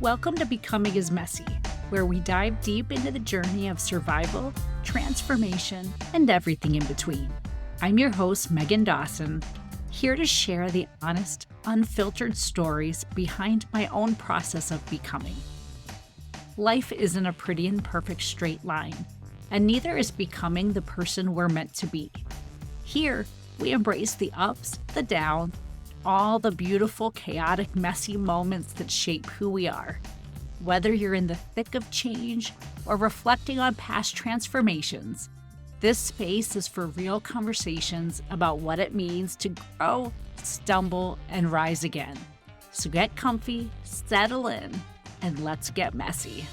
Welcome to Becoming is Messy, where we dive deep into the journey of survival, transformation, and everything in between. I'm your host, Meghann Dawson, here to share the honest, unfiltered stories behind my own process of becoming. Life isn't a pretty and perfect straight line, and neither is becoming the person we're meant to be. Here, we embrace the ups, the downs, all the beautiful, chaotic, messy moments that shape who we are. Whether you're in the thick of change or reflecting on past transformations, this space is for real conversations about what it means to grow, stumble, and rise again. So get comfy, settle in, and let's get messy.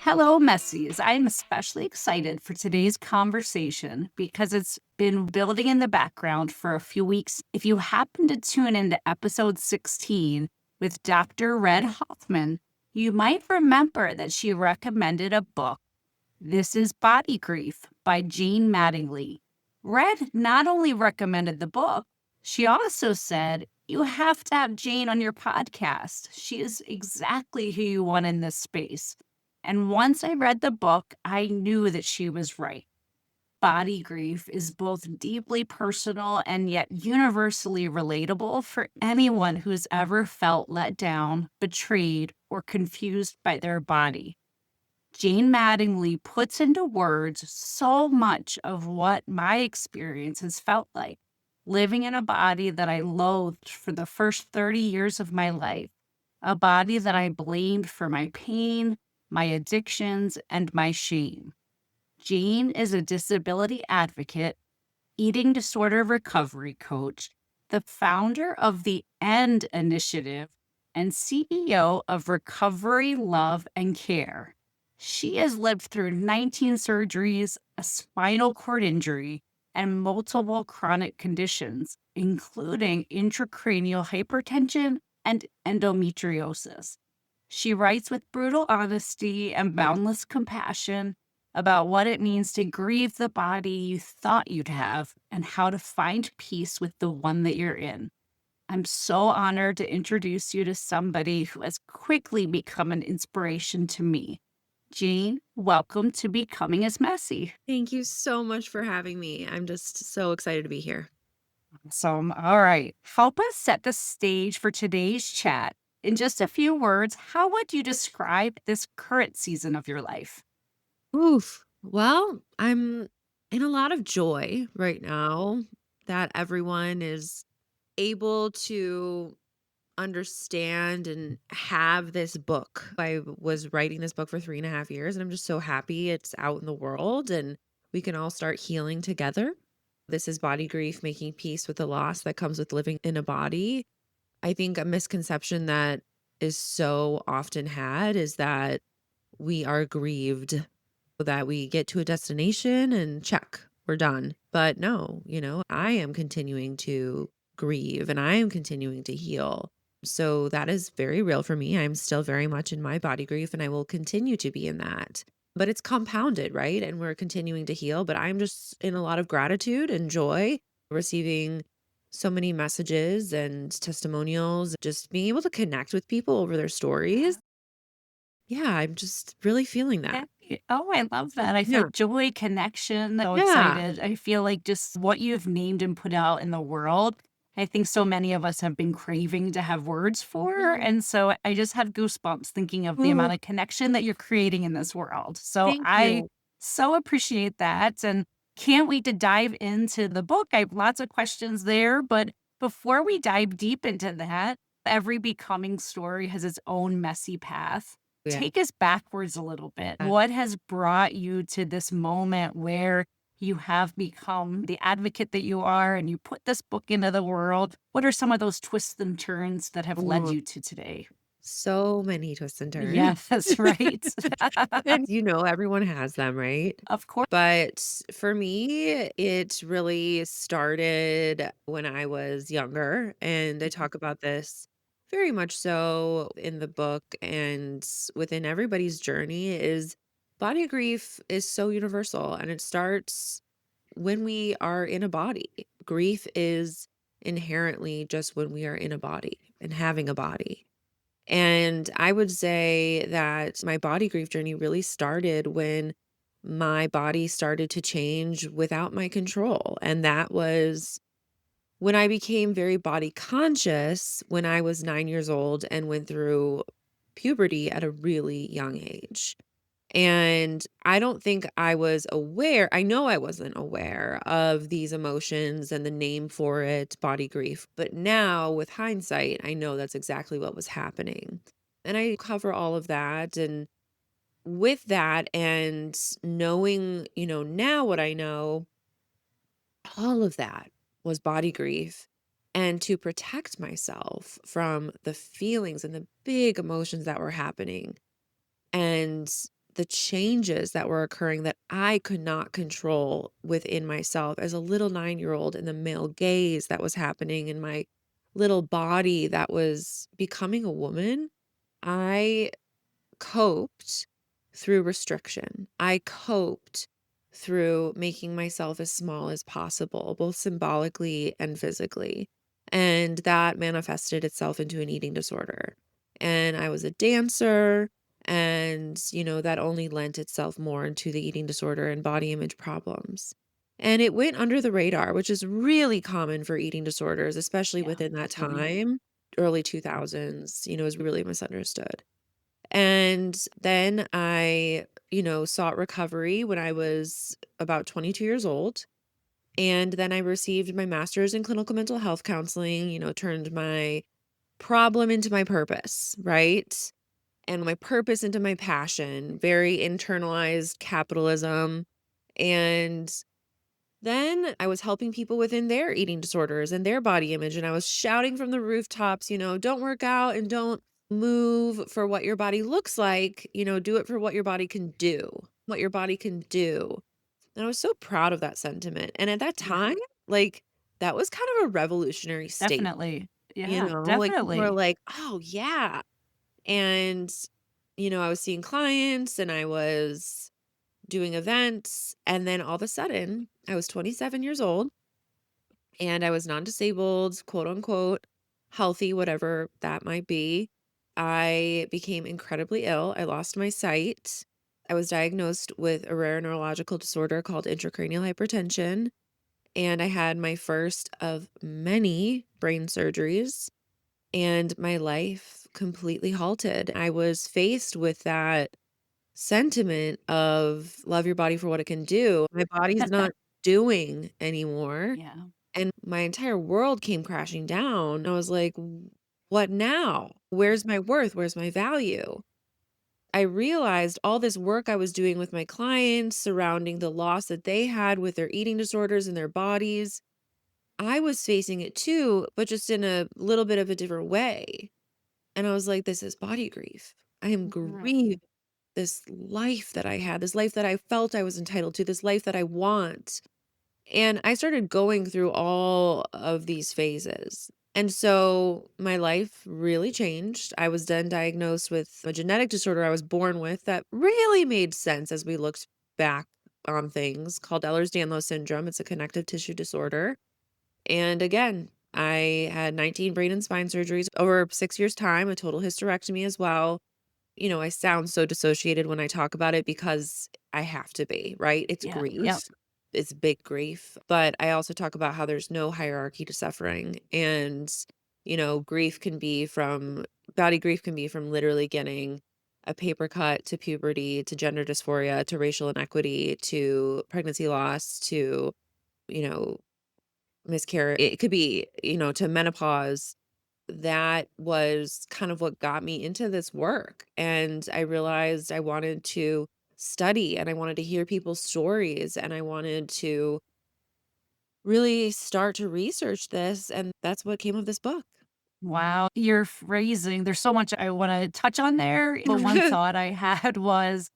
Hello, Messies. I'm especially excited for today's conversation because it's been building in the background for a few weeks. If you happen to tune into episode 16 with Dr. Red Hoffman, you might remember that she recommended a book, This is Body Grief by Jayne Mattingly. Red not only recommended the book, she also said, you have to have Jayne on your podcast. She is exactly who you want in this space. And once I read the book, I knew that she was right. Body grief is both deeply personal and yet universally relatable for anyone who's ever felt let down, betrayed, or confused by their body. Jayne Mattingly puts into words so much of what my experience has felt like, living in a body that I loathed for the first 30 years of my life, a body that I blamed for my pain, my addictions, and my shame. Jayne is a disability advocate, eating disorder recovery coach, the founder of the END Initiative, and CEO of Recovery, Love, and Care. She has lived through 19 surgeries, a spinal cord injury, and multiple chronic conditions, including intracranial hypertension and endometriosis. She writes with brutal honesty and boundless compassion about what it means to grieve the body you thought you'd have and how to find peace with the one that you're in. I'm so honored to introduce you to somebody who has quickly become an inspiration to me. Jayne, welcome to Becoming is Messy. Thank you so much for having me. I'm just so excited to be here. Awesome. All right. Help us set the stage for today's chat. In just a few words, how would you describe this current season of your life? Oof. Well, I'm in a lot of joy right now that everyone is able to understand and have this book. I was writing this book for 3.5 years, and I'm just so happy it's out in the world and we can all start healing together. This is Body Grief, Making Peace with the Loss That Comes with Living in a Body. I think a misconception that is so often had is that we are grieved, that we get to a destination and check, we're done. But no, I am continuing to grieve and I am continuing to heal. So that is very real for me. I'm still very much in my body grief and I will continue to be in that. But it's compounded, right? And we're continuing to heal. But I'm just in a lot of gratitude and joy, receiving so many messages and testimonials, just being able to connect with people over their stories. Yeah, I'm just really feeling that. Oh, I love that. I feel Yeah. like joy, connection, so Yeah. excited. I feel like just what you've named and put out in the world, I think so many of us have been craving to have words for. Mhm. And so I just had goosebumps thinking of the Ooh, amount of connection that you're creating in this world. So thank I you. so appreciate that and can't wait to dive into the book. I have lots of questions there, but before we dive deep into that, every becoming story has its own messy path. Yeah. Take us backwards a little bit. What has brought you to this moment where you have become the advocate that you are and you put this book into the world? What are some of those twists and turns that have led Ooh, you to today? so many twists and turns. Yes, right. And everyone has them, right? Of course. But for me, it really started when I was younger. And I talk about this very much so in the book and within everybody's journey is body grief is so universal and it starts when we are in a body. Grief is inherently just when we are in a body and having a body. And I would say that my body grief journey really started when my body started to change without my control. And that was when I became very body conscious when I was 9 years old and went through puberty at a really young age. And I don't think I was aware. I know I wasn't aware of these emotions and the name for it, body grief. But now, with hindsight, I know that's exactly what was happening. And I cover all of that. And with that, and knowing, now what I know, all of that was body grief. And to protect myself from the feelings and the big emotions that were happening and the changes that were occurring that I could not control within myself as a little 9-year-old, and the male gaze that was happening in my little body that was becoming a woman, I coped through restriction. I coped through making myself as small as possible, both symbolically and physically. And that manifested itself into an eating disorder. And I was a dancer, and, that only lent itself more into the eating disorder and body image problems. And it went under the radar, which is really common for eating disorders, especially Yeah, within that definitely. time, early 2000s, is really misunderstood. And then I, sought recovery when I was about 22 years old. And then I received my master's in clinical mental health counseling, turned my problem into my purpose, right? And my purpose into my passion, very internalized capitalism. And then I was helping people within their eating disorders and their body image, and I was shouting from the rooftops, "Don't work out and don't move for what your body looks like, do it for what your body can do, what your body can do." And I was so proud of that sentiment. And at that Yeah, time, like, that was kind of a revolutionary statement, definitely. Yeah, like people were definitely. like, "Oh, yeah." And, I was seeing clients and I was doing events, and then all of a sudden, I was 27 years old and I was non-disabled, quote unquote, healthy, whatever that might be. I became incredibly ill. I lost my sight. I was diagnosed with a rare neurological disorder called intracranial hypertension, and I had my first of many brain surgeries, and my life completely halted. I was faced with that sentiment of love your body for what it can do. My body's not doing anymore, Yeah. and my entire world came crashing down. I was like, What now? Where's my worth? Where's my value?" I realized all this work I was doing with my clients surrounding the loss that they had with their eating disorders and their bodies, I was facing it too, but just in a little bit of a different way. And I was like, "This is body grief. I am Right. grieving this life that I had, this life that I felt I was entitled to, this life that I want." And I started going through all of these phases. And so my life really changed. I was then diagnosed with a genetic disorder I was born with that really made sense as we looked back on things, called Ehlers-Danlos syndrome. It's a connective tissue disorder. And again, I had 19 brain and spine surgeries over 6 years' time, a total hysterectomy as well. I sound so dissociated when I talk about it because I have to be, right? It's Yeah, yep. grief. It's big grief. But I also talk about how there's no hierarchy to suffering. And, grief can be from body grief can be from literally getting a paper cut to puberty to gender dysphoria to racial inequity to pregnancy loss to, you know, miscarriage. It could be, to menopause. That was kind of what got me into this work, and I realized I wanted to study, and I wanted to hear people's stories, and I wanted to really start to research this, and that's what came of this book. Wow, your phrasing, there's so much I wanna touch on there, but one thought I had was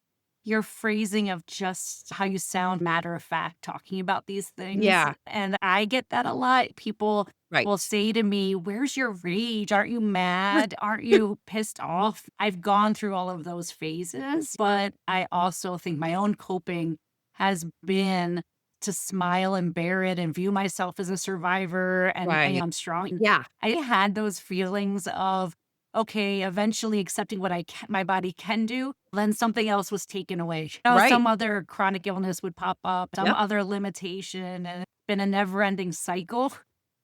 your phrasing of just how you sound matter of fact talking about these things, Yeah, and I get that a lot. People will right. say to me, "Where's your rage? Aren't you mad? Aren't you pissed off?" I've gone through all of those phases, but I also think my own coping has been to smile and bear it and view myself as a survivor and I Right. am strong. Yeah. I had those feelings of, okay, eventually accepting what my body can do, then something else was taken away. Right. Some other chronic illness would pop up, some Yep. other limitation, and it's been a never-ending cycle.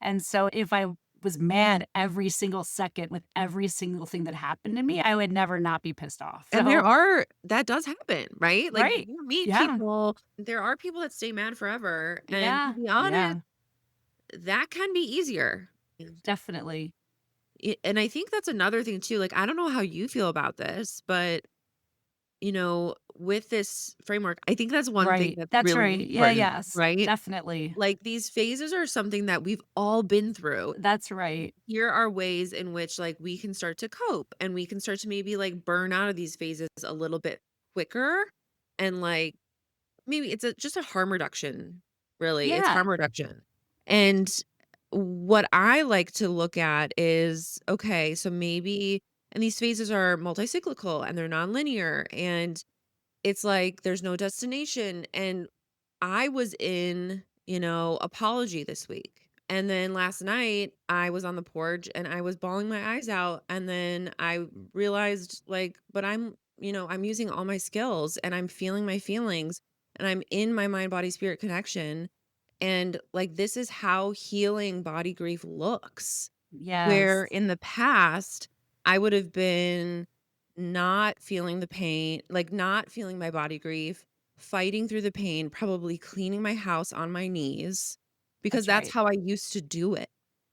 And so if I was mad every single second with every single thing that happened to me, I would never not be pissed off. And that does happen, right? Like, Right. you meet Yeah. people, there are people that stay mad forever, and to Yeah. be honest, Yeah. that can be easier. Definitely. And I think that's another thing too, like, I don't know how you feel about this, but, with this framework, I think that's one thing Right. that's That's really right. Yeah, important, yes. right? Definitely. Like, these phases are something that we've all been through. That's right. Here are ways in which, like, we can start to cope, and we can start to maybe, like, burn out of these phases a little bit quicker, and, like, maybe it's just a harm reduction, really, it's Yeah. harm reduction. And what I like to look at is, okay, so maybe and these phases are multi-cyclical, and they're nonlinear, and it's like there's no destination, and I was in, apology this week. And then last night I was on the porch and I was bawling my eyes out. And then I realized, like, but I'm using all my skills and I'm feeling my feelings and I'm in my mind, body, spirit connection. And like, this is how healing body grief looks. Where Yes. in the past, I would have been not feeling the pain, like, not feeling my body grief, fighting through the pain, probably cleaning my house on my knees, because That's that's right. how I used to do it.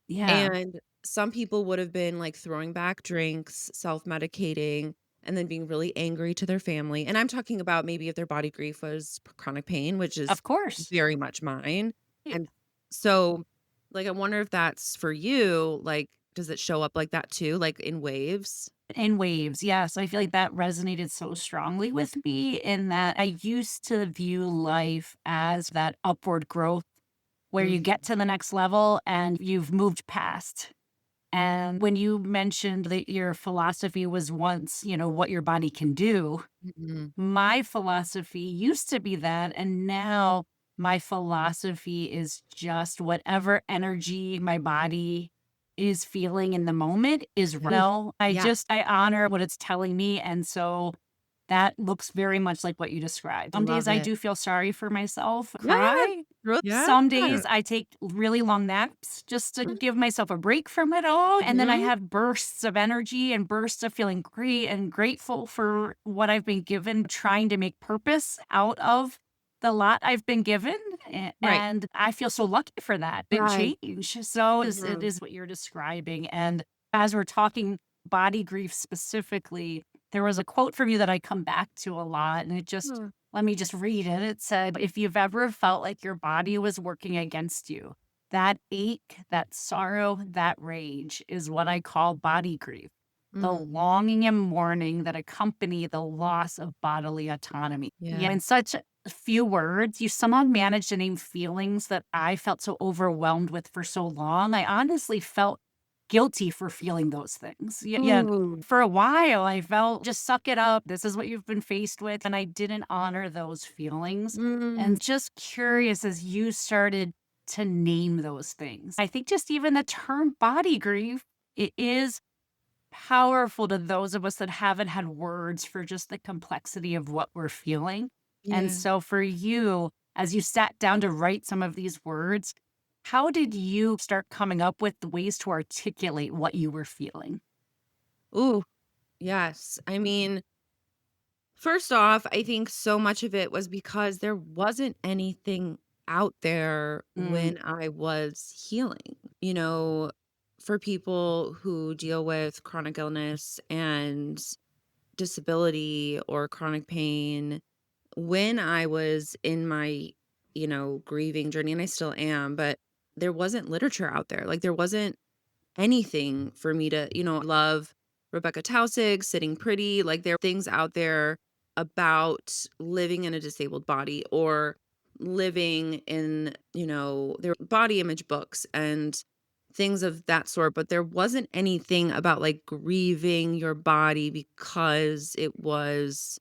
Yeah. And some people would have been, like, throwing back drinks, self-medicating, and then being really angry to their family, and I'm talking about maybe if their body grief was chronic pain, which is Of course. very much mine, Yeah. and so, like, I wonder if that's for you, like, does it show up like that too, like, in waves? In waves, yes. I feel like that resonated so strongly with me in that I used to view life as that upward growth where you Mhm, get to the next level and you've moved past. And when you mentioned that your philosophy was once, what your body can do, mhm, my philosophy used to be that. And now my philosophy is just whatever energy my body is feeling in the moment is right. ooh, yeah, I honor what it's telling me. And so that looks very much like what you described. I Some days love I it. do feel sorry for myself, Yeah, cry. yeah, Some days I take really long naps just to give myself a break from it all. And then I mhm, have bursts of energy and bursts of feeling great and grateful for what I've been given, trying to make purpose out of the lot I've been given. right, And I feel so lucky for that. Didn't right, change. So it mhm, is what you're describing. And as we're talking body grief specifically, there was a quote from you that I come back to a lot, and huh, let me just read it. It said, if you've ever felt like your body was working against you, that ache, that sorrow, that rage is what I call body grief. The mm, longing and mourning that accompany the loss of bodily autonomy. Yeah, yeah, in such few words, you somehow managed to name feelings that I felt so overwhelmed with for so long. I honestly felt guilty for feeling those things. Yeah, ooh, for a while, I felt, "Just suck it up. This is what you've been faced with," and I didn't honor those feelings. mm, And just curious as you started to name those things. I think just even the term body grief, it is powerful to those of us that haven't had words for just the complexity of what we're feeling. And yeah, so for you, as you sat down to write some of these words, how did you start coming up with the ways to articulate what you were feeling? ooh, yes, I mean, first off, I think so much of it was because there wasn't anything out there Mm, when I was healing. For people who deal with chronic illness and disability or chronic pain, when I was in my, grieving journey, and I still am, but there wasn't literature out there. Like, there wasn't anything for me to, love Rebecca Tausig, Sitting Pretty, like, there are things out there about living in a disabled body or living in, their body image books and things of that sort, but there wasn't anything about, like, grieving your body because it was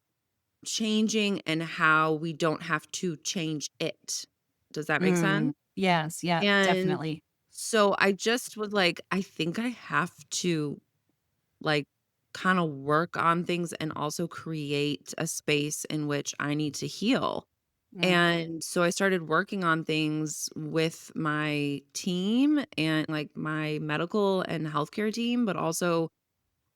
changing and how we don't have to change it. Does that make sense? yes, yeah, And definitely. so I just was like, I think I have to like kind of work on things and also create a space in which I need to heal. Mm, And so I started working on things with my team and like my medical and healthcare team, but also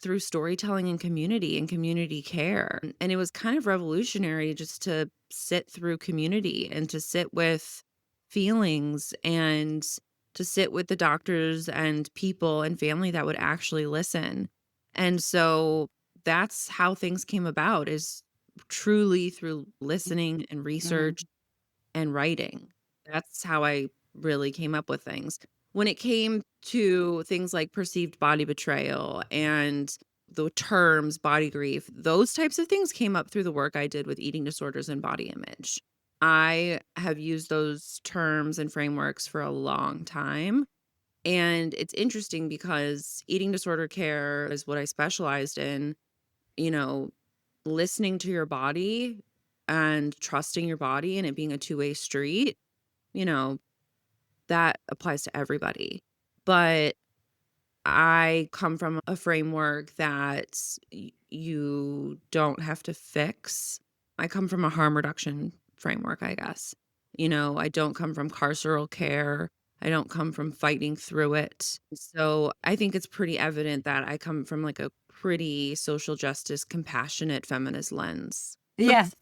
through storytelling and community care. And it was kind of revolutionary just to sit through community and to sit with feelings and to sit with the doctors and people and family that would actually listen. And so that's how things came about is truly through listening and research mm, and writing. That's how I really came up with things. When it came to things like perceived body betrayal and the terms body grief, those types of things came up through the work I did with eating disorders and body image. I have used those terms and frameworks for a long time. And it's interesting because eating disorder care is what I specialized in, you know, listening to your body and trusting your body and it being a two-way street, you know, that applies to everybody. But I come from a framework that you don't have to fix. I come from a harm reduction framework, I guess. I don't come from carceral care. I don't come from fighting through it. So I think it's pretty evident that I come from like a pretty social justice, compassionate feminist lens. yes.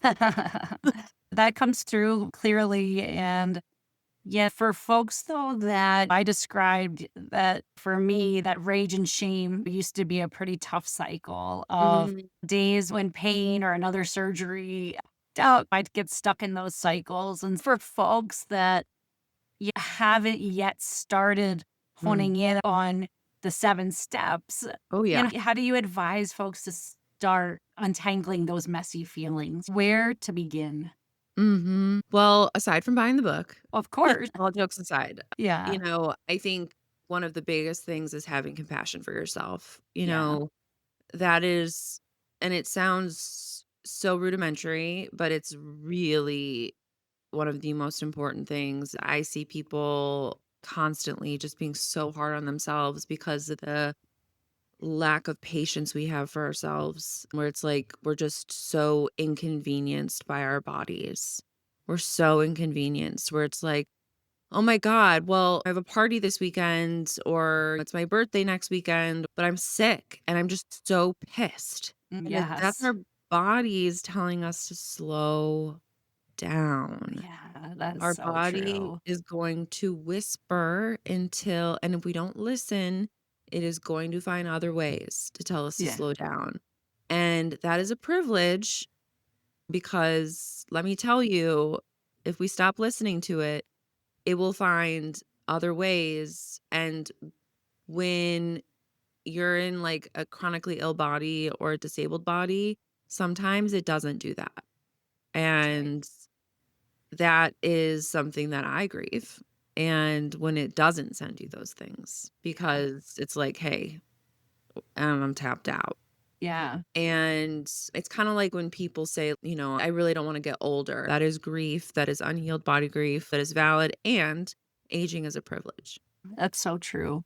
That comes through clearly. And yeah, for folks though that I described, that for me, that rage and shame used to be a pretty tough cycle of Mhm. days when pain or another surgery doubt I'd get stuck in those cycles. And for folks that you haven't yet started Mm. honing in on the 7 steps, Oh, yeah. how do you advise folks to start untangling those messy feelings? Where to begin? Well, aside from buying the book, Of course. all jokes aside, Yeah. I think one of the biggest things is having compassion for yourself. Yeah. That is, and it sounds so rudimentary, but it's really one of the most important things. I see people constantly just being so hard on themselves because of the lack of patience we have for ourselves, where it's like we're just so inconvenienced by our bodies. We're so inconvenienced where it's like, oh my God, well, I have a party this weekend or it's my birthday next weekend, but I'm sick and I'm just so pissed. And that's Yes. our bodies telling us to slow down. Yeah, that is Our so body true. is going to whisper until, and if we don't listen, it is going to find other ways to tell us to Yeah. slow down. And that is a privilege because let me tell you, if we stop listening to it, it will find other ways. And when you're in like a chronically ill body or a disabled body, sometimes it doesn't do that. Okay. And that is something that I grieve. And when it doesn't send you those things, Yeah. because it's like, hey, I'm tapped out. Yeah. And it's kind of like when people say, I really don't want to get older. That is grief. That is unhealed body grief. That is valid. And aging is a privilege. That's so true.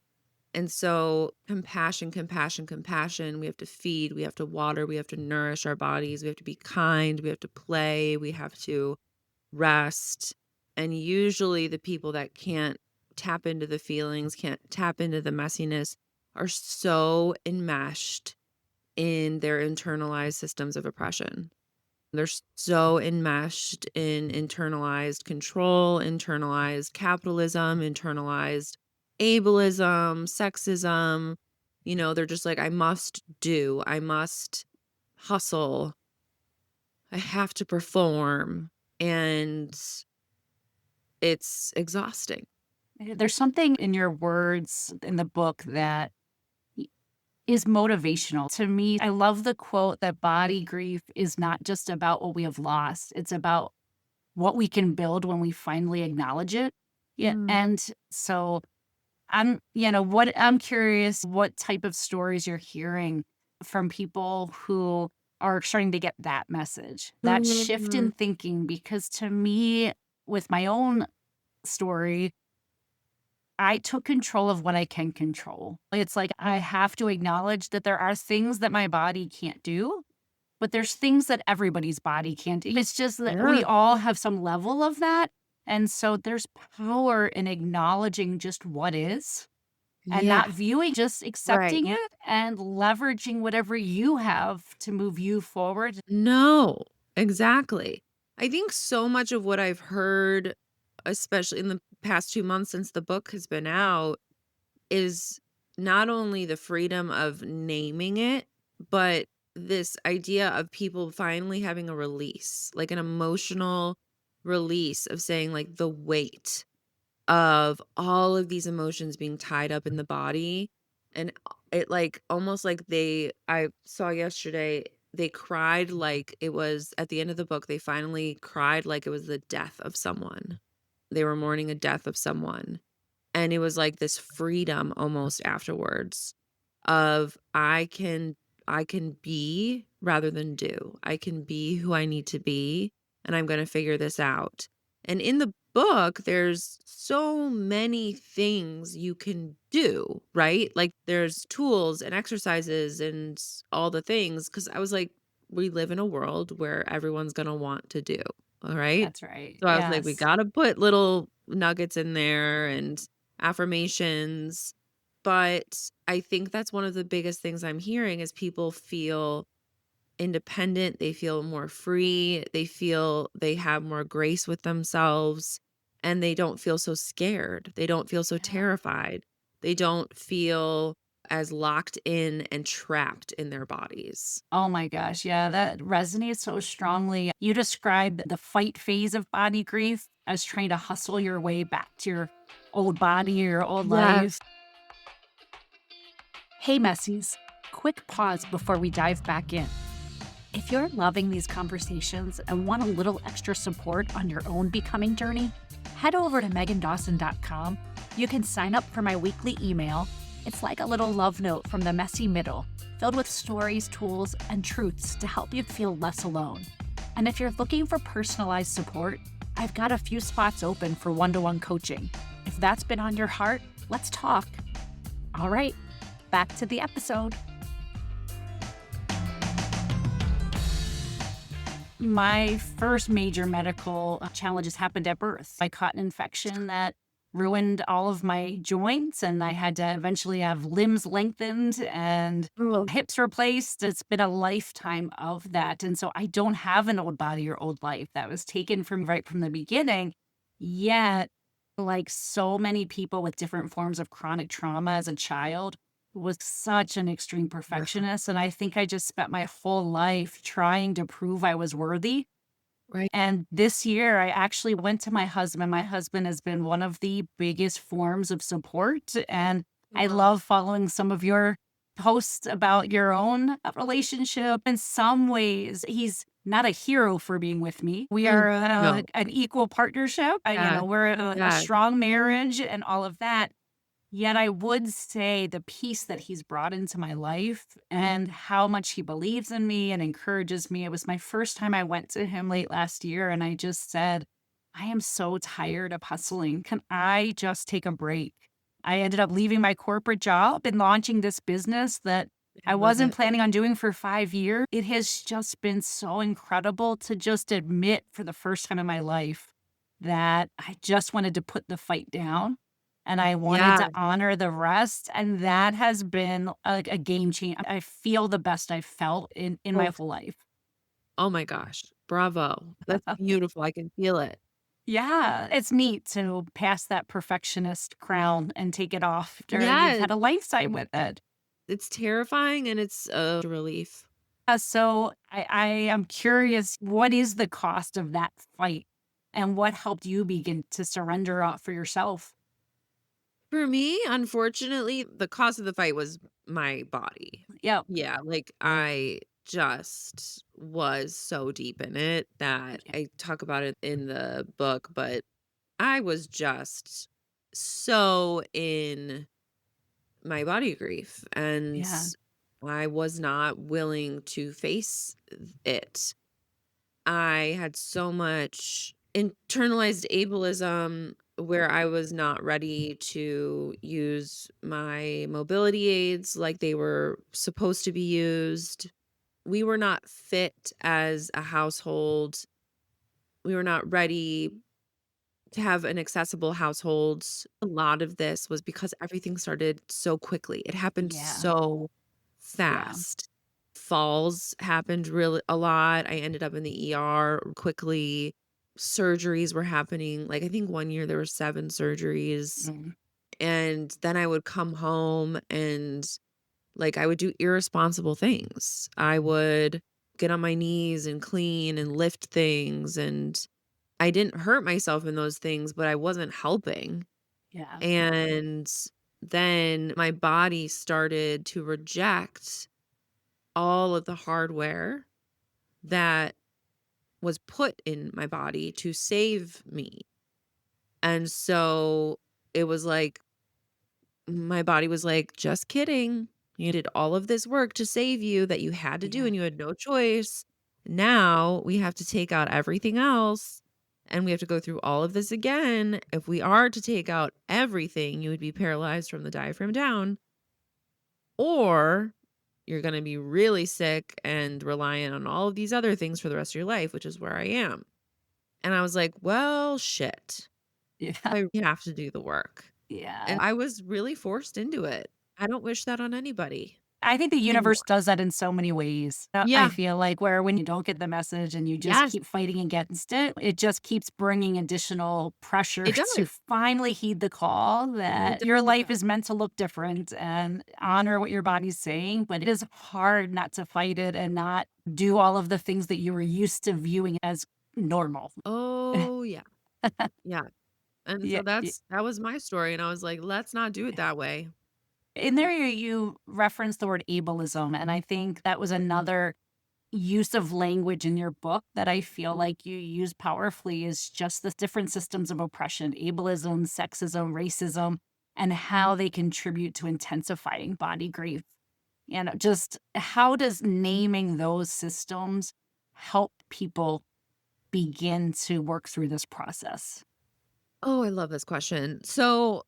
And so compassion, compassion, compassion. We have to feed, we have to water, we have to nourish our bodies, we have to be kind, we have to play, we have to rest. And usually the people that can't tap into the feelings, can't tap into the messiness, are so enmeshed in their internalized systems of oppression. They're so enmeshed in internalized control, internalized capitalism, internalized ableism, sexism. They're just like, I must do, I must hustle, I have to perform. And it's exhausting. There's something in your words in the book that y- is motivational to me. I love the quote that body grief is not just about what we have lost, it's about what we can build when we finally acknowledge it. Yeah. Mm. And so I'm curious what type of stories you're hearing from people who are starting to get that message, that shift Mhm. in thinking, because to me, with my own story, I took control of what I can control. It's like I have to acknowledge that there are things that my body can't do, but there's things that everybody's body can't do. It's just that we Yeah. all have some level of that. And so there's power in acknowledging just what is and Yeah. not viewing, just Right. accepting it and leveraging whatever you have to move you forward. No, exactly. I think so much of what I've heard, especially in the past 2 months since the book has been out, is not only the freedom of naming it, but this idea of people finally having a release, like an emotional release of saying, like, the weight of all of these emotions being tied up in the body, and it, like, almost like I saw yesterday, they cried like it was at the end of the book, they finally cried like it was the death of someone. They were mourning a death of someone, and it was like this freedom almost afterwards of I can be rather than do. I can be who I need to be, and I'm gonna figure this out. And in the book, there's so many things you can do, right? Like, there's tools and exercises and all the things. Because I was like, we live in a world where everyone's gonna want to do, all right? That's right. So I was like, we Yes. gotta put little nuggets in there and affirmations, but I think that's one of the biggest things I'm hearing is people feel independent, they feel more free, they feel they have more grace with themselves, and they don't feel so scared. They don't feel so Yeah. terrified. They don't feel as locked in and trapped in their bodies. Oh my gosh. Yeah. That resonates so strongly. You described the fight phase of body grief as trying to hustle your way back to your old body, your old life. Yes. Hey, Messies. Quick pause before we dive back in. If you're loving these conversations and want a little extra support on your own becoming journey, head over to meghandawson.com. You can sign up for my weekly email. It's like a little love note from the messy middle, filled with stories, tools, and truths to help you feel less alone. And if you're looking for personalized support, I've got a few spots open for one-to-one coaching. If that's been on your heart, let's talk. All right, back to the episode. My first major medical challenges happened at birth. I caught an infection that ruined all of my joints, and I had to eventually have limbs lengthened and Oh, hips replaced. It's been a lifetime of that. And so I don't have an old body or old life that was taken from me right from the beginning. Yet, like so many people with different forms of chronic trauma as a child, was such an extreme yeah. perfectionist. And I think I just spent my whole life trying to prove I was worthy. Right. And this year, I actually went to my husband. My husband has been one of the biggest forms of support. And I Wow. love following some of your posts about your own relationship. In some ways, he's not a hero for being with me. We are No. an equal partnership. Yeah. We're a Yeah. strong marriage and all of that. Yet I would say the peace that he's brought into my life and how much he believes in me and encourages me. It was my first time I went to him late last year and I just said, I am so tired of hustling. Can I just take a break? I ended up leaving my corporate job and launching this business that I I love wasn't it. planning on doing for 5 years. It has just been so incredible to just admit for the first time in my life that I just wanted to put the fight down and I wanted Yeah. to honor the rest, and that has been a game changer. I feel the best I've felt in my Oh, whole life. oh my gosh. Bravo. That's beautiful. I can feel it. Yeah, it's neat to pass that perfectionist crown and take it off after you've Yes. had a lifetime with it. It's terrifying and it's a relief. So I am curious, what is the cost of that fight, and what helped you begin to surrender for yourself? For me, unfortunately, the cause of the fight was my body. Yep. Yeah, like, I just was so deep in it that Yeah. I talk about it in the book, but I was just so in my body grief, and Yeah. I was not willing to face it. I had so much internalized ableism where I was not ready to use my mobility aids like they were supposed to be used. We were not fit as a household. We were not ready to have an accessible household. A lot of this was because everything started so quickly. It happened Yeah. so Yeah. fast. Falls happened really a lot. I ended up in the ER quickly. Surgeries were happening. Like I think one year there were 7 surgeries. Mm. And then I would come home and like I would do irresponsible things. I would get on my knees and clean and lift things, and I didn't hurt myself in those things, but I wasn't helping. Yeah. And then my body started to reject all of the hardware that was put in my body to save me. And so it was like, my body was like, just kidding. You did all of this work to save you that you had to do Yeah. and you had no choice. Now we have to take out everything else and we have to go through all of this again. If we are to take out everything, you would be paralyzed from the diaphragm down, or you're going to be really sick and reliant on all of these other things for the rest of your life, which is where I am. And I was like, well, shit, Yeah. I have to do the work. And Yeah. I was really forced into it. I don't wish that on anybody I think the universe anymore. does that in so many ways. I Yeah. feel like where when you don't get the message and you just Yes, keep fighting against it, it just keeps bringing additional pressure it to does. finally heed the call It that your does. life is meant to look different and honor what your body's saying. But it is hard not to fight it and not do all of the things that you were used to viewing as normal. Oh, yeah. Yeah. And Yeah. so that was my story, and I was like, "Let's not do it that way." In there, you referenced the word ableism, and I think that was another use of language in your book that I feel like you use powerfully is just the different systems of oppression, ableism, sexism, racism, and how they contribute to intensifying body grief. And just how does naming those systems help people begin to work through this process? Oh, I love this question. So,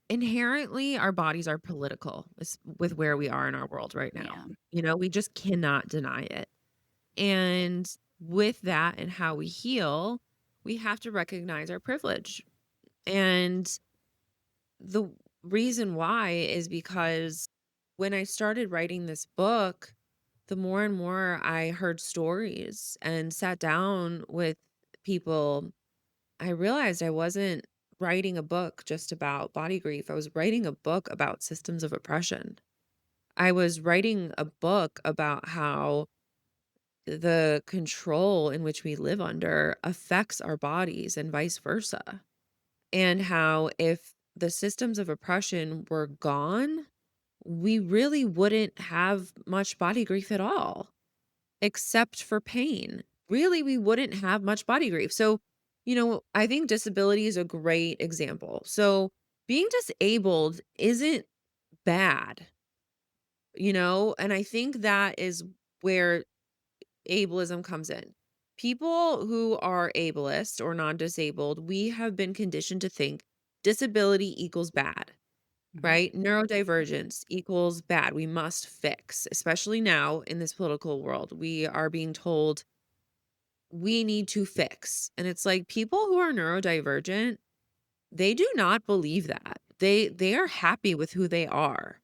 inherently, our bodies are political with where we are in our world right now. Yeah. We just cannot deny it. And with that and how we heal, we have to recognize our privilege. And the reason why is because when I started writing this book, the more and more I heard stories and sat down with people, I realized I wasn't writing a book just about body grief. I was writing a book about systems of oppression. I was writing a book about how the control in which we live under affects our bodies and vice versa. And how if the systems of oppression were gone, we really wouldn't have much body grief at all, except for pain. Really, we wouldn't have much body grief. So, I think disability is a great example. So, being disabled isn't bad, and I think that is where ableism comes in. People who are ableist or non disabled, we have been conditioned to think disability equals bad, Mhm. right? Neurodivergence equals bad. We must fix, especially now in this political world. We are being told we need to fix. And it's like people who are neurodivergent, they do not believe that. They are happy with who they are.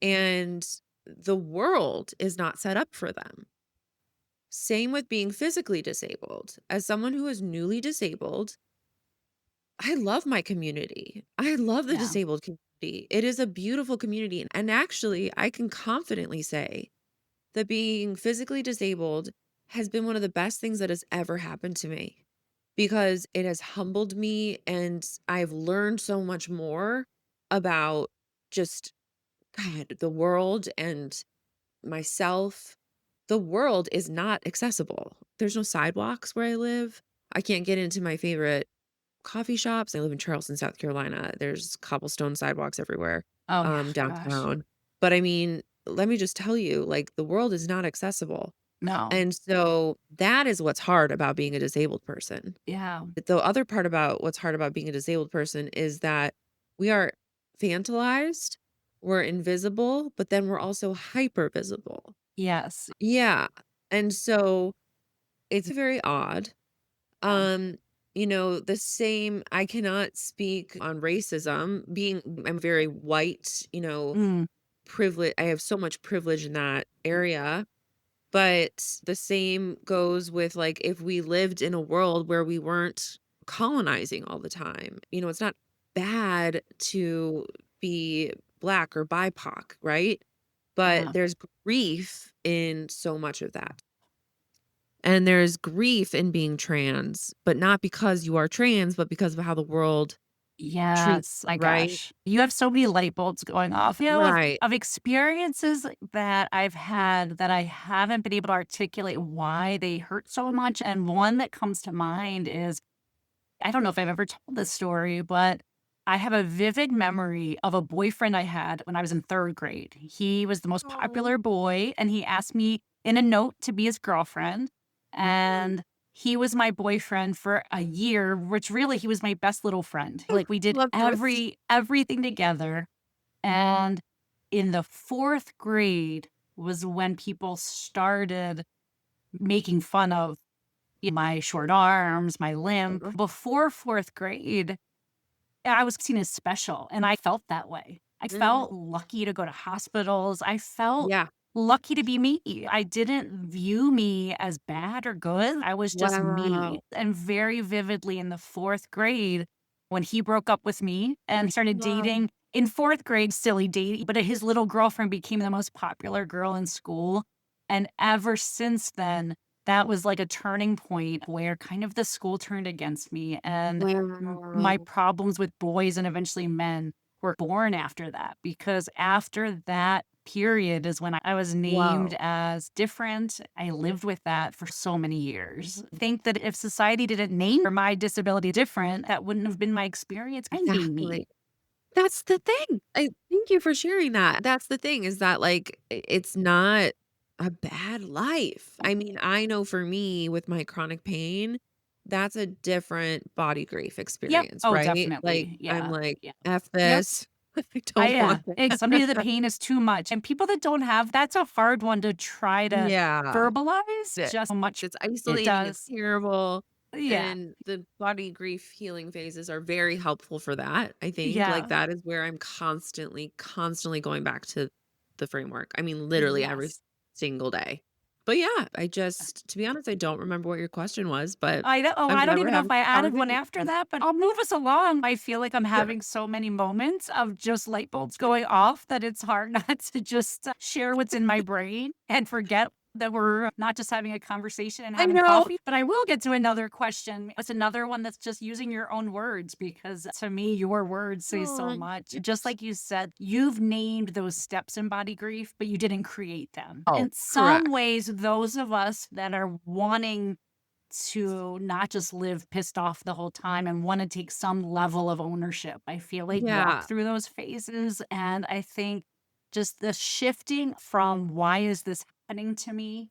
And the world is not set up for them. Same with being physically disabled. As someone who is newly disabled, I love my community. I love the Yeah. disabled community. It is a beautiful community. And actually, I can confidently say that being physically disabled has been one of the best things that has ever happened to me because it has humbled me and I've learned so much more about just God, the world and myself. The world is not accessible. There's no sidewalks where I live. I can't get into my favorite coffee shops. I live in Charleston, South Carolina. There's cobblestone sidewalks everywhere, Oh, yeah. Gosh. downtown. But I mean, let me just tell you, like, the world is not accessible. No. And so that is what's hard about being a disabled person. Yeah. But the other part about what's hard about being a disabled person is that we are fantilized, we're invisible, but then we're also hyper visible. Yes. Yeah. And so it's very odd. Yeah. Um, the same I cannot speak on racism. I'm very white, Mm, privilege. I have so much privilege in that area. But the same goes with, like, if we lived in a world where we weren't colonizing all the time. It's not bad to be Black or BIPOC, right? But yeah. there's grief in so much of that. And there's grief in being trans, but not because you are trans, but because of how the world treats, Yes, my right? gosh. You have so many light bulbs going off, Right. of experiences that I've had that I haven't been able to articulate why they hurt so much, and one that comes to mind is, I don't know if I've ever told this story, but I have a vivid memory of a boyfriend I had when I was in 3rd grade. He was the most Oh. popular boy, and he asked me in a note to be his girlfriend, Mhm. and he was my boyfriend for a year, which really he was my best little friend. Like, we did Love this. everything together, and in the 4th grade was when people started making fun of my short arms, my limp. Before 4th grade, I was seen as special, and I felt that way. I Mhm. felt lucky to go to hospitals. I felt Yeah. lucky to be me. I didn't view me as bad or good. I was just me. Wow. And very vividly in the 4th grade, when he broke up with me and started Wow. dating in 4th grade, silly dating, but his little girlfriend became the most popular girl in school. And ever since then, that was like a turning point where kind of the school turned against me. And my Wow. problems with boys and eventually men were born after that, because after that period is when I was named Wow. as different. I lived with that for so many years. I think that if society didn't name my disability different, that wouldn't have been my experience and being me. Exactly. That's the thing. I thank you for sharing that. That's the thing is that, like, it's not a bad life. I mean, I know for me with my chronic pain, that's a different body grief Yep. experience, Oh, right? Like, definitely. I'm Yeah. like, Yeah. "F Yep. this." I don't Yeah. want Somebody the that. pain is too much. And people that don't have that's a hard one to try to Yeah. verbalize It just how much it's it isolating, it's does. terrible, Yeah. and the body grief healing phases are very helpful for that, I think, like, Yeah. that is where I'm constantly going back to the framework. I mean, literally every Yes. single day. But yeah, to be honest, I don't remember what your question was, but I know. Oh, I'm I glad don't we're even know if having I this added one conversation. after that, but I'll move us along. I feel like I'm Sure. having so many moments of just light bulbs going off that it's hard not to just share what's in my brain and forget that we're not just having a conversation and I having know. coffee. But I will get to another question. It's another one that's just using your own words, because to me, your words say so Aw, much. Just yes. like you said, you've named those steps in body grief, but you didn't create them. Oh, In some correct. ways, those of us that are wanting to not just live pissed off the whole time and want to take some level of ownership, I feel like walk Yeah, through those phases. And I think just the shifting from why is this happening to me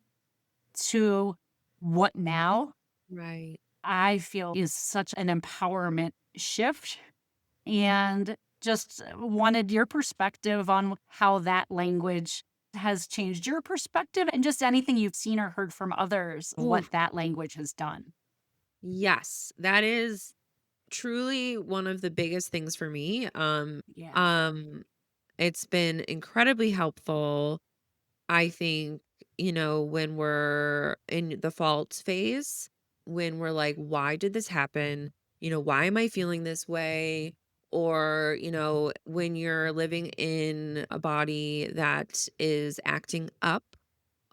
to what now, right. I feel is such an empowerment shift. And just wanted your perspective on how that language has changed your perspective, and just anything you've seen or heard from others, Ooh, what that language has done. yes, that is truly one of the biggest things for me. Yeah. Um, it's been incredibly helpful, I think, when we're in the fault phase, when we're like, why did this happen? Why am I feeling this way? Or, when you're living in a body that is acting up,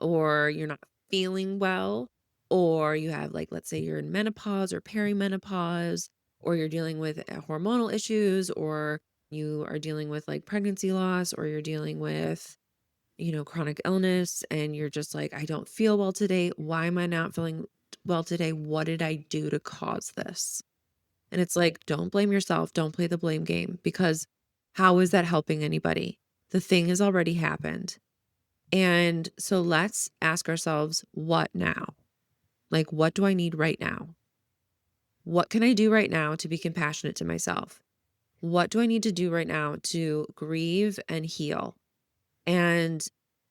or you're not feeling well, or you have, like, let's say you're in menopause or perimenopause, or you're dealing with hormonal issues, or you are dealing with like pregnancy loss, or you're dealing with, chronic illness, and you're just like, I don't feel well today. Why am I not feeling well today? What did I do to cause this? And it's like, don't blame yourself. Don't play the blame game, because how is that helping anybody? The thing has already happened. And so let's ask ourselves, what now? Like, what do I need right now? What can I do right now to be compassionate to myself? What do I need to do right now to grieve and heal? And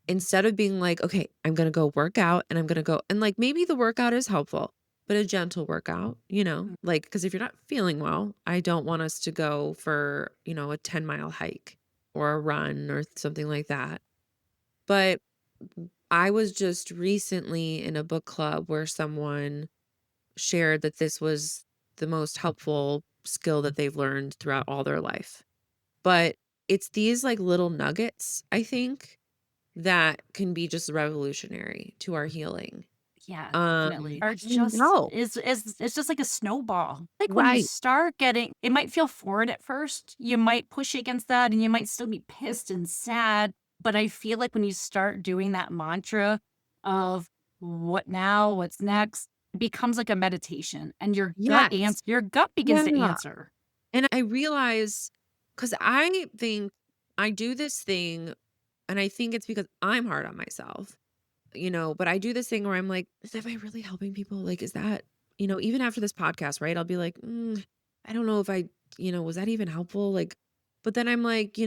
instead of being like, okay, I'm going to go work out and I'm going to go, and like maybe the workout is helpful, but a gentle workout, Mm. like, because if you're not feeling well, I don't want us to go for, a 10-mile hike or a run or something like that. But I was just recently in a book club where someone shared that this was the most helpful skill that they've learned throughout all their life. But it's these like little nuggets, I think, that can be just revolutionary to our healing. Yeah, definitely. Or it's just No. is it's just like a snowball. Like, when you Right. start getting it might feel foreign at first, you might push against that, and you might still be pissed and sad, but I feel like when you start doing that mantra of, "What now? What's next?" It becomes like a meditation, and Yes. your gut begins to Yeah. answer. And I realize, because I think I do this thing, and I think it's because I'm hard on myself. But I do this thing where I'm like, am I really helping people? Like, is that, even after this podcast, right? I'll be like, I don't know if was that even helpful? Like, but then I'm like,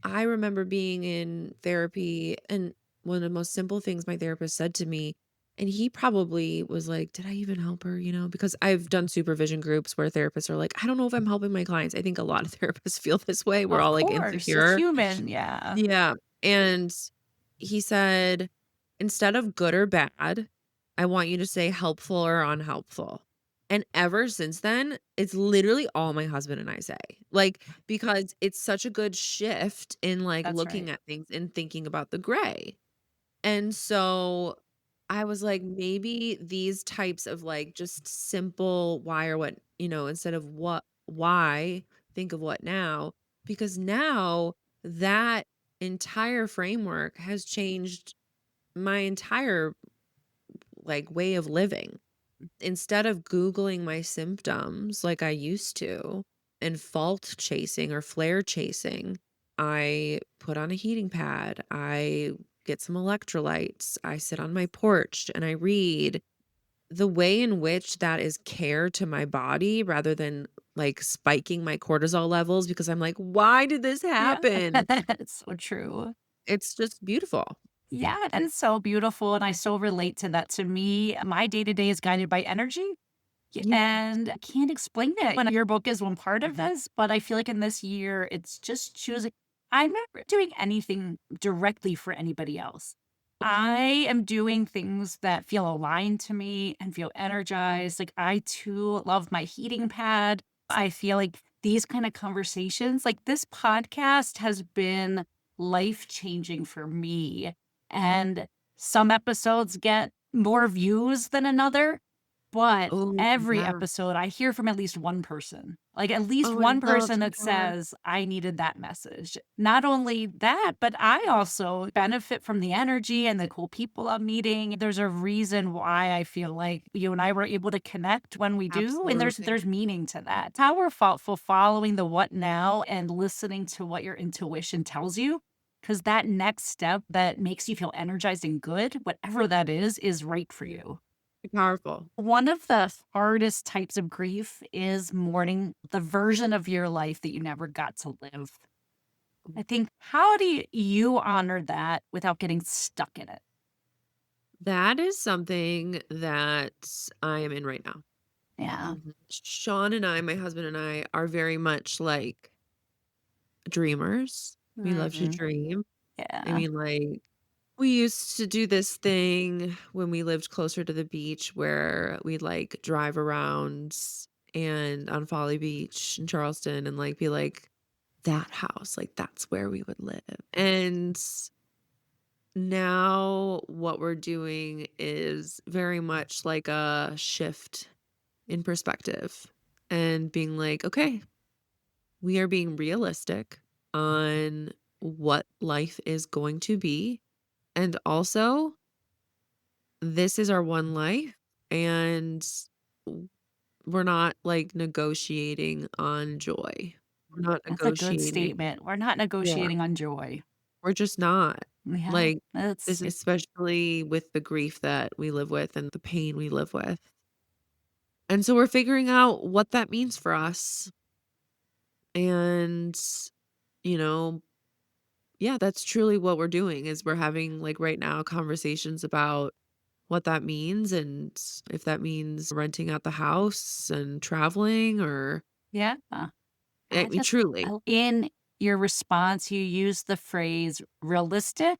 I remember being in therapy, and one of the most simple things my therapist said to me, and he probably was like, did I even help her? Because I've done supervision groups where therapists are like, I don't know if I'm helping my clients. I think a lot of therapists feel this way. We're Of all like course, it's insecure. human, yeah. Yeah. And he said, instead of good or bad, I want you to say helpful or unhelpful. And ever since then, it's literally all my husband and I say. Like, because it's such a good shift in like That's looking right. at things and thinking about the gray. And so I was like, maybe these types of like just simple why or what, instead of what, why, think of what now. Because now that entire framework has changed my entire like way of living. Instead of Googling my symptoms like I used to and fault chasing or flare chasing, I put on a heating pad. I get some electrolytes. I sit on my porch and I read. The way in which that is care to my body rather than like spiking my cortisol levels because I'm like, why did this Yeah. happen? It's so true. It's just beautiful. Yeah, and it's so beautiful, and I so relate to that. To me, my day-to-day is guided by energy, Yeah. and I can't explain it. When your book is one part of this, but I feel like in this year, it's just choosing I'm not doing anything directly for anybody else. I am doing things that feel aligned to me and feel energized. Like, I too love my heating pad. I feel like these kind of conversations, like this podcast has been life-changing for me. And some episodes get more views than another, but Oh, every yeah. episode I hear from at least one person. Like, at least Oh, I one love person that that. says, "I needed that message." Not only that, but I also benefit from the energy and the cool people I'm meeting. There's a reason why I feel like you and I were able to connect when we do, and Absolutely. there's meaning to that. It's powerful following the what now and listening to what your intuition tells you, because that next step that makes you feel energized and good, whatever that is right for you. Powerful. One of the hardest types of grief is mourning the version of your life that you never got to live. I think, how do you honor that without getting stuck in it? That is something that I am in right now. Yeah. Sean and I, my husband and I, are very much like dreamers. We love to Mhm. dream. I Yeah. mean, like, we used to do this thing when we lived closer to the beach where we'd like drive around and on Folly Beach in Charleston and like be like, that house, like, that's where we would live. And now what we're doing is very much like a shift in perspective and being like, okay, we are being realistic on what life is going to be. And also, this is our one life. And w- we're not like negotiating on joy. We're not That's a good negotiating. statement. We're not Yeah. negotiating on joy. We're just not. Yeah, Like, this that's especially with the grief that we live with and the pain we live with. And so we're figuring out what that means for us. And, you know, yeah, that's truly what we're doing is we're having like right now conversations about what that means and if that means renting out the house and traveling or yeah. I I mean, just truly. in your response, you use the phrase realistic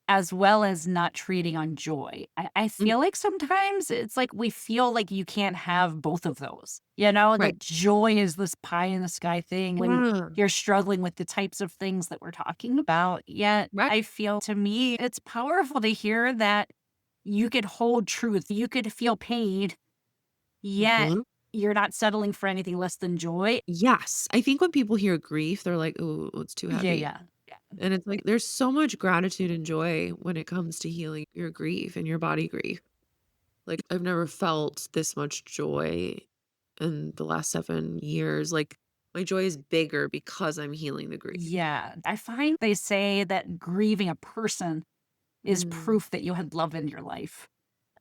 as well as not treating on joy. I Mm, feel like sometimes it's like we feel like you can't have both of those. You know, right. that joy is this pie in the sky thing when Yeah. you're struggling with the types of things that we're talking about. Yet Right. I feel to me, it's powerful to hear that you could hold truth, you could feel pain, yet Mhm. you're not settling for anything less than joy. Yes. I think when people hear grief, they're like, "Ooh, it's too Yeah, heavy." yeah. Yeah. And it's like there's so much gratitude and joy when it comes to healing your grief and your body grief. Like I've never felt this much joy in the last 7 years. Like my joy is bigger because I'm healing the grief. Yeah, I find they say that grieving a person is Mm. proof that you had love in your life.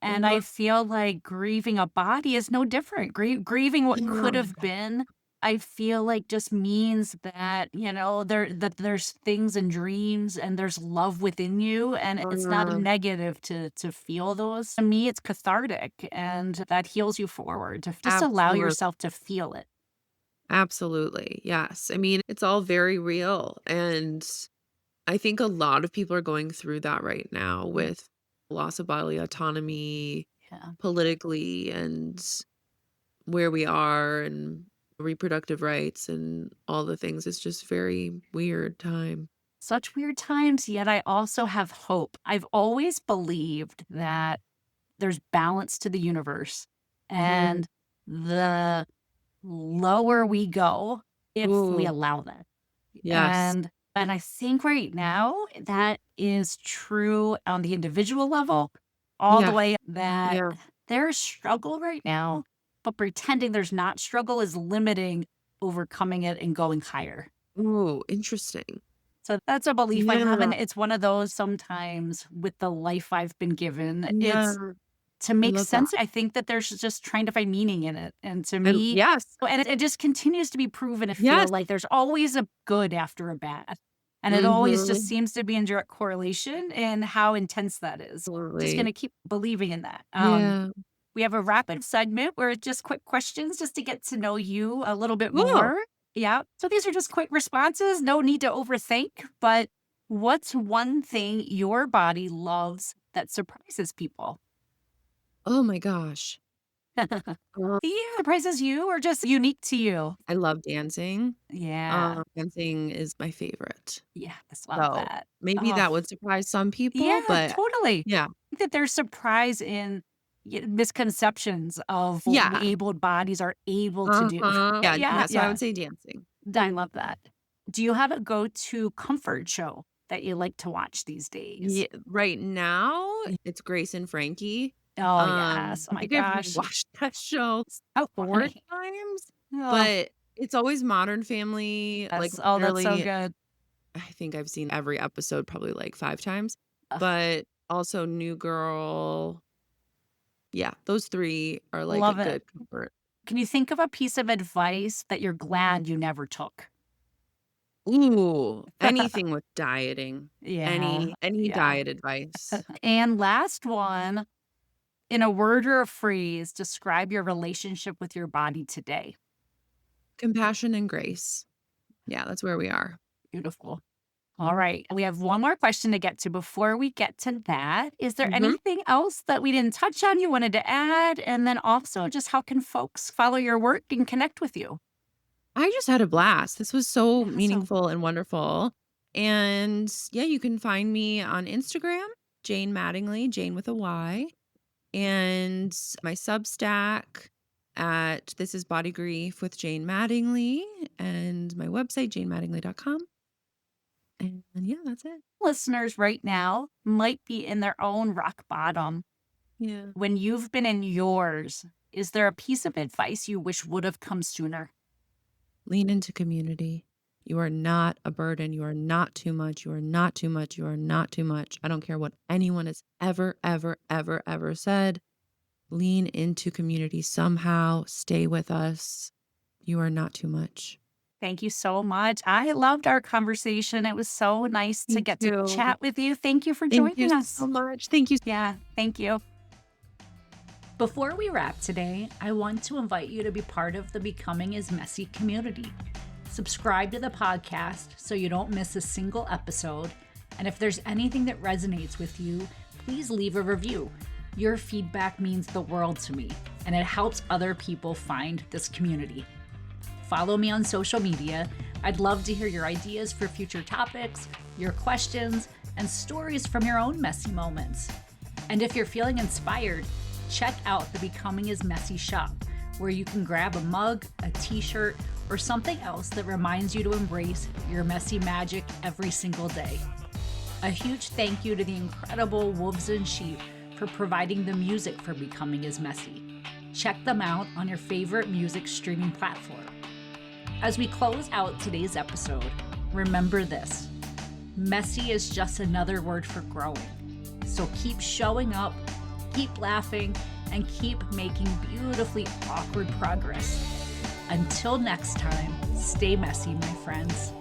And I Uh-huh. feel like grieving a body is no different. Grieving what could Yeah. have been, I feel like just means that, that there's things and dreams and there's love within you and it's not a Uh, negative to feel those. To me, it's cathartic and that heals you forward to just allow absolutely. yourself to feel it. Absolutely. Yes. I mean, it's all very real. And I think a lot of people are going through that right now Mm, with loss of bodily autonomy yeah. politically and where we are and reproductive rights and all the things. It's just very weird time. Such weird times, yet I also have hope. I've always believed that there's balance to the universe, Mhm. and the lower we go, if we Ooh, allow that. yes. And I think right now that is true on the individual level, all the Yeah. way that Yeah. there's struggle right now, but pretending there's not struggle is limiting overcoming it and going higher. Ooh, interesting. So that's a belief I have, and Yeah. it's one of those sometimes with the life I've been given, Yeah. it's to I make love that. sense, I think that there's just trying to find meaning in it, and to And me yes. and it just continues to be proven to feel Yes. like there's always a good after a bad, and it always just Mhm. seems to be in direct correlation in how intense that is. Just Absolutely. gonna keep believing in that. Yeah. We have a rapid segment where it's just quick questions just to get to know you a little bit Cool. more. Yeah. So these are just quick responses, no need to overthink. But what's one thing your body loves that surprises people? Oh my gosh. Uh, Yeah, surprises you or just unique to you? I love dancing. Yeah. Dancing is my favorite. Yes, love So, that. maybe Oh, that would surprise some people, yeah, but totally. yeah. Think that there's surprise in misconceptions of what Yeah. abled bodies are able to do. Uh-huh. Yeah, Yeah, yeah, so I yeah. would say dancing. I love that. Do you have a go-to comfort show that you like to watch these days? Yeah, right now, it's Grace and Frankie. Oh, yes. Oh I my think I've gosh. rewatched that show So 4 funny. times, Oh, but it's always Modern Family, like, yes. Oh, that's so literally, good. I think I've seen every episode probably, like, 5 times, Ugh, but also New Girl. Yeah, those 3 are, like, a love it. good comfort. Can you think of a piece of advice that you're glad you never took? Ooh, anything with dieting. Yeah. Any Yeah. diet advice. And last one, in a word or a phrase, describe your relationship with your body today. Compassion and grace. Yeah, that's where we are. Beautiful. All right. We have one more question to get to. Before we get to that, is there Mhm. anything else that we didn't touch on you wanted to add? And then also, just how can folks follow your work and connect with you? I just had a blast. This was so Awesome. meaningful and wonderful. And yeah, you can find me on Instagram, Jayne Mattingly, Jane with a Y, and my Substack at This is Body Grief with Jayne Mattingly, and my website, janemattingly.com. And yeah, that's it. Listeners right now might be in their own rock bottom. Yeah. When you've been in yours, is there a piece of advice you wish would have come sooner? Lean into community. You are not a burden. You are not too much. You are not too much. You are not too much. I don't care what anyone has ever, ever, ever, ever said. Lean into community somehow. Stay with us. You are not too much. Thank you so much. I loved our conversation. It was so nice to Me get to too. chat with you. Thank you for Thank you joining us. so much. Thank you. Yeah, thank you. Before we wrap today, I want to invite you to be part of the Becoming is Messy community. Subscribe to the podcast so you don't miss a single episode. And if there's anything that resonates with you, please leave a review. Your feedback means the world to me, and it helps other people find this community. Follow me on social media. I'd love to hear your ideas for future topics, your questions, and stories from your own messy moments. And if you're feeling inspired, check out the Becoming is Messy shop, where you can grab a mug, a t-shirt, or something else that reminds you to embrace your messy magic every single day. A huge thank you to the incredible Wolves and Sheep for providing the music for Becoming is Messy. Check them out on your favorite music streaming platform. As we close out today's episode, remember this: messy is just another word for growing. So keep showing up, keep laughing, and keep making beautifully awkward progress. Until next time, stay messy, my friends.